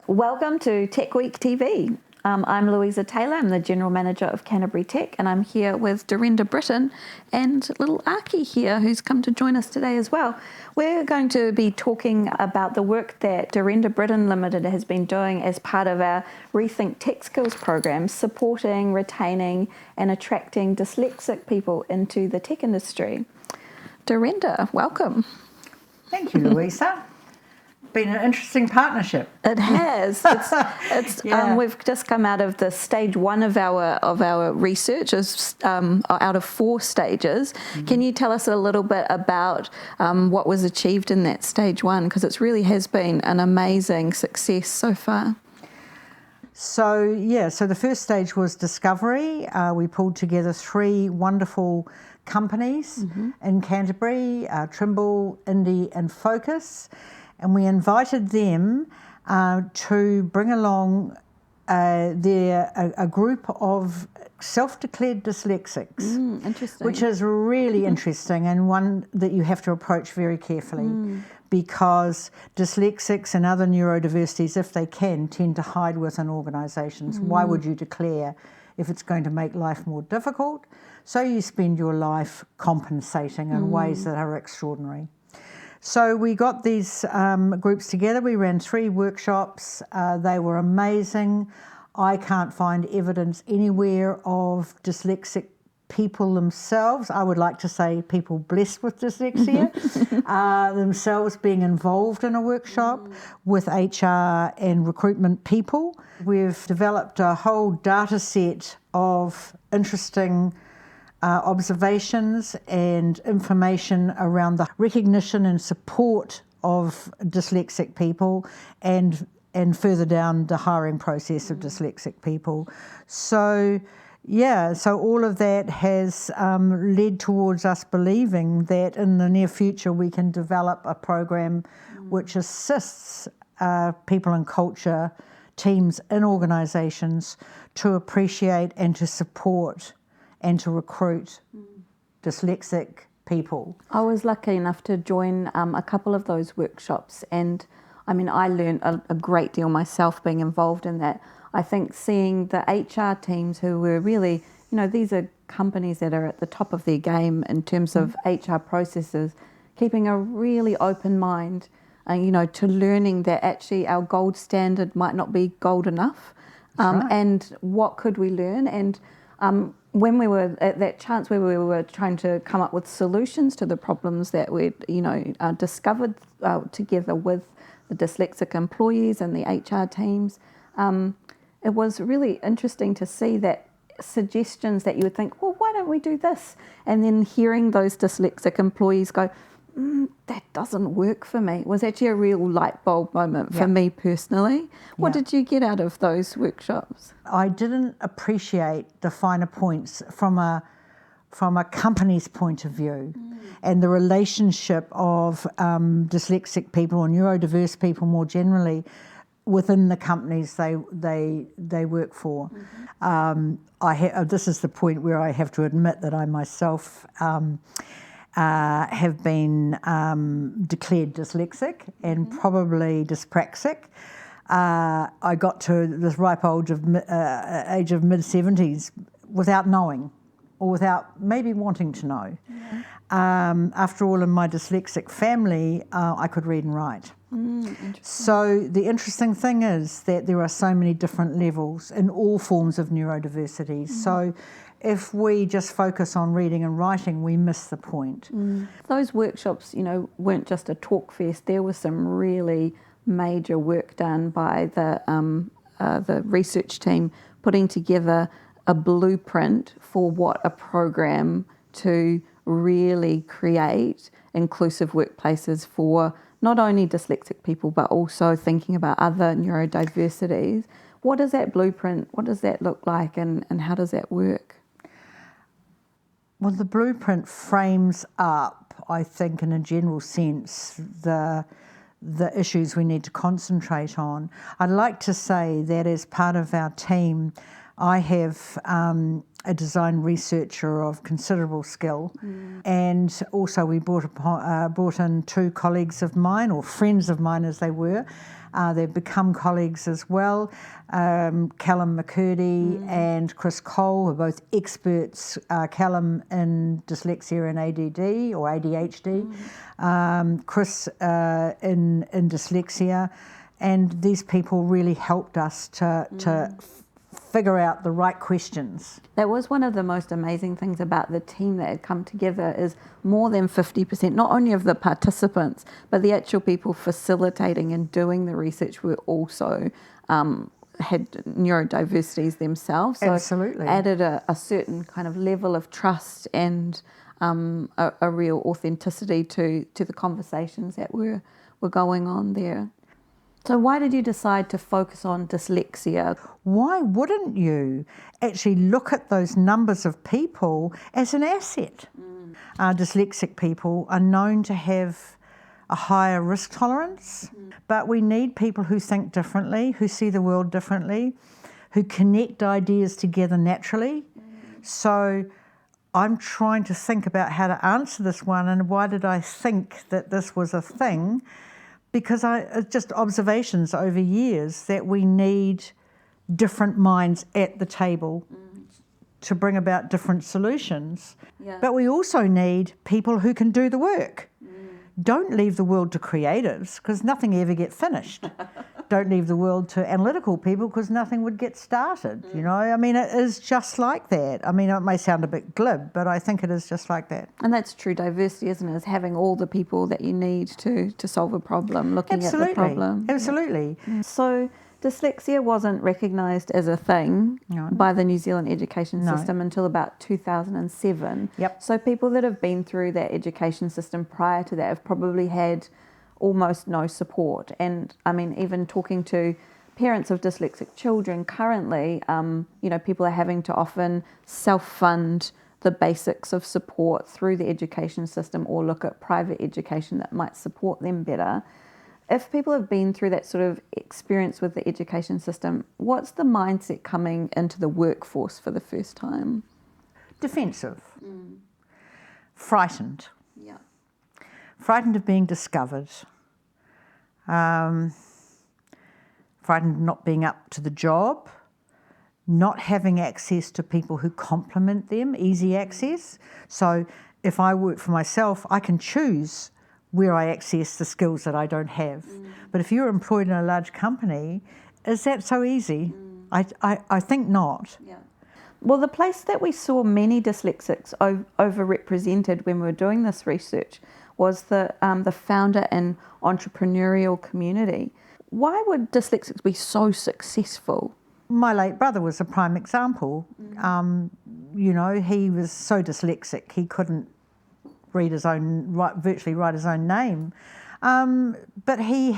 Welcome to Tech Week TV. I'm Louisa Taylor, I'm the General Manager of Canterbury Tech, and I'm here with Dorinda Britton and little Aki here, who's come to join us today as well. We're going to be talking about the work that Dorinda Britton Limited has been doing as part of our Rethink Tech Skills program, supporting, retaining and attracting dyslexic people into the tech industry. Dorinda, welcome. Thank you, Louisa. Been an interesting partnership. It has. We've just come out of the stage one of our research, out of 4 stages. Mm-hmm. Can you tell us a little bit about what was achieved in that stage one? Because it really has been an amazing success so far. So the first stage was discovery. We pulled together 3 wonderful companies in Canterbury, Trimble, Indie and Focus. And we invited them to bring along a group of self-declared dyslexics, interesting. Which is really interesting and one that you have to approach very carefully because dyslexics and other neurodiversities, if they can, tend to hide within organisations. Why would you declare if it's going to make life more difficult? So you spend your life compensating in ways that are extraordinary. So we got these groups together. We ran 3 workshops. They were amazing. I can't find evidence anywhere of dyslexic people themselves. I would like to say people blessed with dyslexia themselves being involved in a workshop with HR and recruitment people. We've developed a whole data set of interesting observations and information around the recognition and support of dyslexic people and further down the hiring process of dyslexic people. So all of that has led towards us believing that in the near future we can develop a program which assists people and culture teams in organisations to appreciate and to support and to recruit dyslexic people. I was lucky enough to join a couple of those workshops, and I mean, I learned a great deal myself being involved in that. I think seeing the HR teams who were really, these are companies that are at the top of their game in terms of HR processes, keeping a really open mind, to learning that actually our gold standard might not be gold enough, right. And what could we learn? And when we were at that chance where we were trying to come up with solutions to the problems that we'd, discovered together with the dyslexic employees and the HR teams, it was really interesting to see that suggestions that you would think, well, why don't we do this? And then hearing those dyslexic employees go, that doesn't work for me, was actually a real light bulb moment for me personally. What did you get out of those workshops? I didn't appreciate the finer points from a company's point of view and the relationship of dyslexic people or neurodiverse people more generally within the companies they work for. This is the point where I have to admit that I myself have been declared dyslexic and probably dyspraxic. I got to this ripe age of mid-70s without knowing or without maybe wanting to know. After all, in my dyslexic family, I could read and write. So the interesting thing is that there are so many different levels in all forms of neurodiversity. So if we just focus on reading and writing, we miss the point. Those workshops, weren't just a talk fest. There was some really major work done by the research team putting together a blueprint for what a program to really create inclusive workplaces for not only dyslexic people, but also thinking about other neurodiversities. What is that blueprint? What does that look like, and how does that work? Well, the blueprint frames up, I think, in a general sense, the issues we need to concentrate on. I'd like to say that as part of our team, I have a design researcher of considerable skill, and also we brought in 2 colleagues of mine, or friends of mine as they were. They've become colleagues as well. Callum McCurdy and Chris Cole are both experts, Callum in dyslexia and ADD or ADHD, Chris in dyslexia, and these people really helped us to figure out the right questions. That was one of the most amazing things about the team that had come together, is more than 50%, not only of the participants, but the actual people facilitating and doing the research were also had neurodiversities themselves. So Absolutely. added a certain kind of level of trust and a real authenticity to the conversations that were going on there. So why did you decide to focus on dyslexia? Why wouldn't you actually look at those numbers of people as an asset? Dyslexic people are known to have a higher risk tolerance, but we need people who think differently, who see the world differently, who connect ideas together naturally. So I'm trying to think about how to answer this one, and why did I think that this was a thing? Because just observations over years that we need different minds at the table to bring about different solutions. Yeah. But we also need people who can do the work. Don't leave the world to creatives, because nothing ever gets finished. Don't leave the world to analytical people, because nothing would get started, you know. I mean, it is just like that. I mean, it may sound a bit glib, but I think it is just like that. And that's true diversity, isn't it? Is having all the people that you need to solve a problem, looking Absolutely. at the problem. Absolutely. So dyslexia wasn't recognised as a thing No. by the New Zealand education No. system until about 2007. Yep. So people that have been through that education system prior to that have probably had almost no support. And I mean, even talking to parents of dyslexic children currently, you know, people are having to often self-fund the basics of support through the education system, or look at private education that might support them better. If people have been through that sort of experience with the education system, what's the mindset coming into the workforce for the first time? Defensive. Frightened. Yeah. Frightened of being discovered. Frightened of not being up to the job. Not having access to people who complement them, easy access. So if I work for myself, I can choose where I access the skills that I don't have. But if you're employed in a large company, is that so easy? I think not. Yeah. Well, the place that we saw many dyslexics overrepresented when we were doing this research was the founder and entrepreneurial community. Why would dyslexics be so successful? My late brother was a prime example. You know, he was so dyslexic he couldn't read his own, virtually write his own name, but he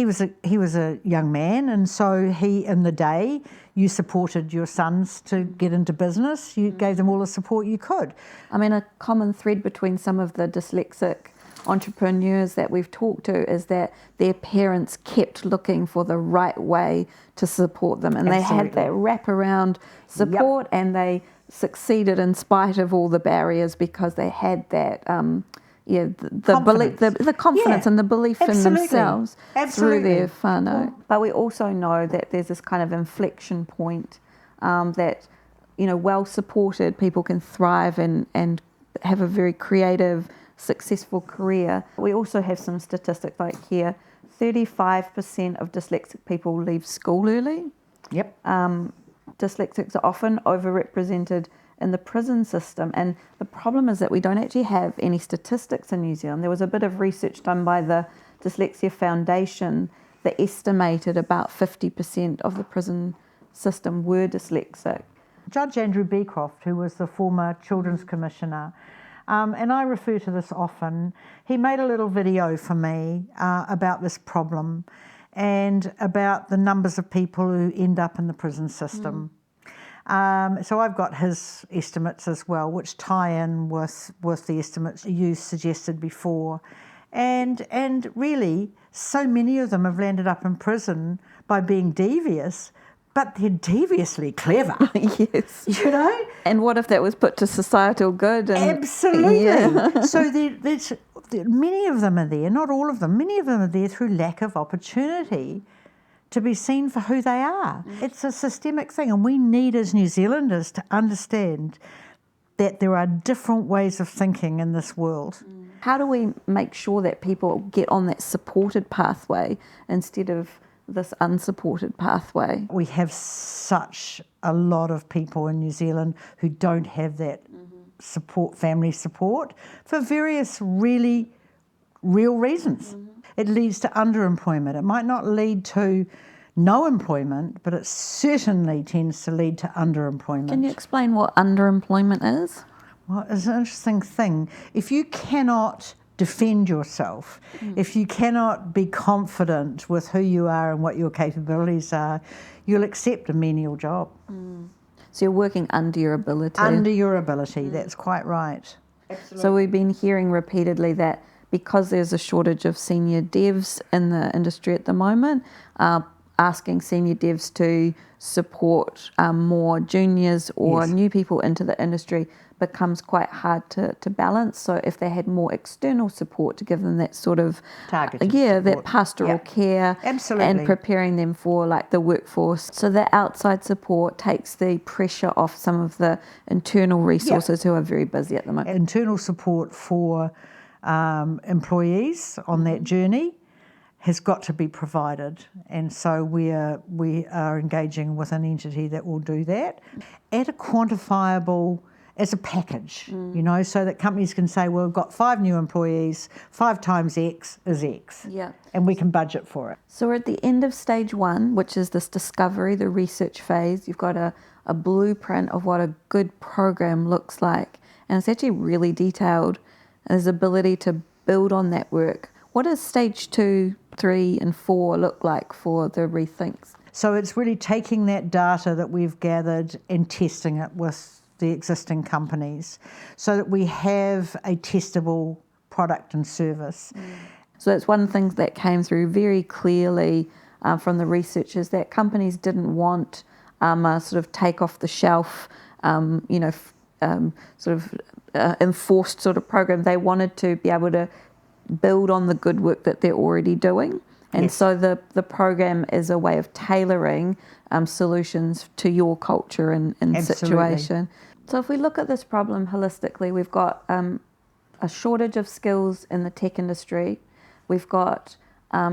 was a young man, and so in the day you supported your sons to get into business. You gave them all the support you could. I mean, a common thread between some of the dyslexic entrepreneurs that we've talked to is that their parents kept looking for the right way to support them, and Absolutely. they had that wraparound support, and they succeeded in spite of all the barriers because they had that the belief, the confidence and the belief in themselves through their whānau. But we also know that there's this kind of inflection point that, you know, well supported people can thrive and have a very creative, successful career. We also have some statistics like here, 35% of dyslexic people leave school early. Yep. Dyslexics are often overrepresented in the prison system, and the problem is that we don't actually have any statistics in New Zealand. There was a bit of research done by the Dyslexia Foundation that estimated about 50% of the prison system were dyslexic. Judge Andrew Beecroft, who was the former Children's Commissioner, and I refer to this often, he made a little video for me about this problem and about the numbers of people who end up in the prison system. So I've got his estimates as well, which tie in with the estimates you suggested before. And really, so many of them have landed up in prison by being devious, but they're deviously clever, Yes. you know? And what if that was put to societal good? And, Absolutely. Yeah. So many of them are there, not all of them, many of them are there through lack of opportunity to be seen for who they are. It's a systemic thing, and we need as New Zealanders to understand that there are different ways of thinking in this world. How do we make sure that people get on that supported pathway instead of this unsupported pathway? We have such a lot of people in New Zealand who don't have that support, family support, for various really real reasons. It leads to underemployment. It might not lead to no employment, but it certainly tends to lead to underemployment. Can you explain what underemployment is? Well, it's an interesting thing. If you cannot defend yourself, if you cannot be confident with who you are and what your capabilities are, you'll accept a menial job. So you're working under your ability. Under your ability, that's quite right. So we've been hearing repeatedly that because there's a shortage of senior devs in the industry at the moment, asking senior devs to support more juniors or Yes. new people into the industry becomes quite hard to balance. So if they had more external support to give them that sort of Targeted that support. pastoral Yeah. care, Absolutely. and preparing them for like the workforce. So that outside support takes the pressure off some of the internal resources who are very busy at the moment. Internal support for employees on that journey has got to be provided, and so we are engaging with an entity that will do that at a quantifiable, as a package, you know, so that companies can say, well, we've got 5 new employees, 5 times X is X, Yeah. and we can budget for it. So we're at the end of stage 1, which is this discovery, the research phase. You've got a blueprint of what a good program looks like, and it's actually really detailed. There's ability to build on that work. What does stage 2, 3 and 4 look like for the rethinks? So it's really taking that data that we've gathered and testing it with the existing companies so that we have a testable product and service. So that's one thing that came through very clearly from the researchers, that companies didn't want a sort of take off the shelf, enforced sort of program. They wanted to be able to build on the good work that they're already doing. And Yes. so the program is a way of tailoring solutions to your culture and Absolutely. situation. So if we look at this problem holistically, we've got a shortage of skills in the tech industry. We've got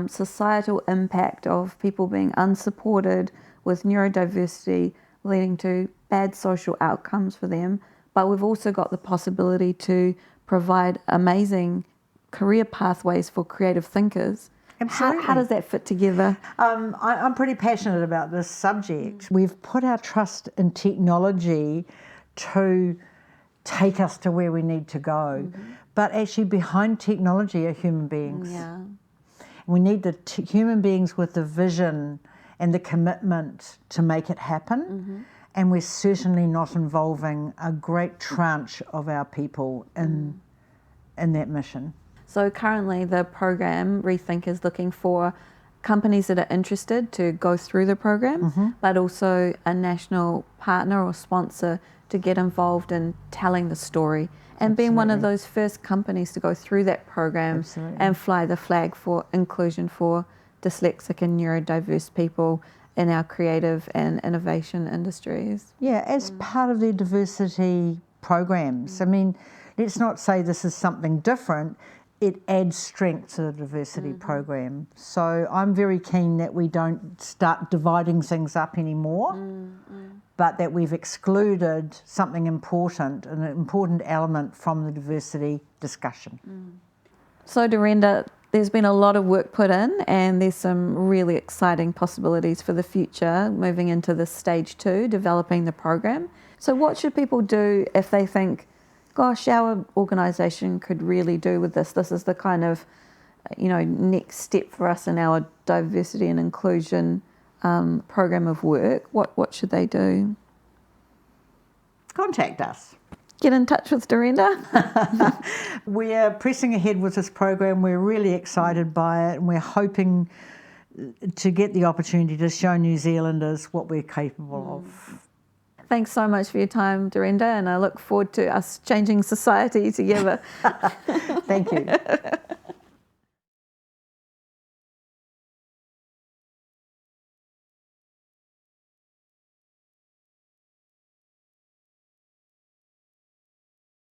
societal impact of people being unsupported with neurodiversity, leading to bad social outcomes for them. But we've also got the possibility to provide amazing career pathways for creative thinkers. Absolutely. How does that fit together? I'm pretty passionate about this subject. We've put our trust in technology to take us to where we need to go. But actually behind technology are human beings. Yeah. We need the human beings with the vision and the commitment to make it happen. And we're certainly not involving a great tranche of our people in that mission. So currently the program Rethink is looking for companies that are interested to go through the program, but also a national partner or sponsor to get involved in telling the story and being one of those first companies to go through that program and fly the flag for inclusion for dyslexic and neurodiverse people in our creative and innovation industries. Yeah, as part of their diversity programs. I mean, let's not say this is something different. It adds strength to the diversity program. So I'm very keen that we don't start dividing things up anymore, but that we've excluded something important, an important element from the diversity discussion. So Dorenda, there's been a lot of work put in and there's some really exciting possibilities for the future moving into this stage 2, developing the program. So what should people do if they think, gosh, our organisation could really do with this. This is the kind of, next step for us in our diversity and inclusion program of work. What should they do? Contact us. Get in touch with Dorenda. We're pressing ahead with this program. We're really excited by it, and we're hoping to get the opportunity to show New Zealanders what we're capable of. Thanks so much for your time, Dorinda, and I look forward to us changing society together. Thank you.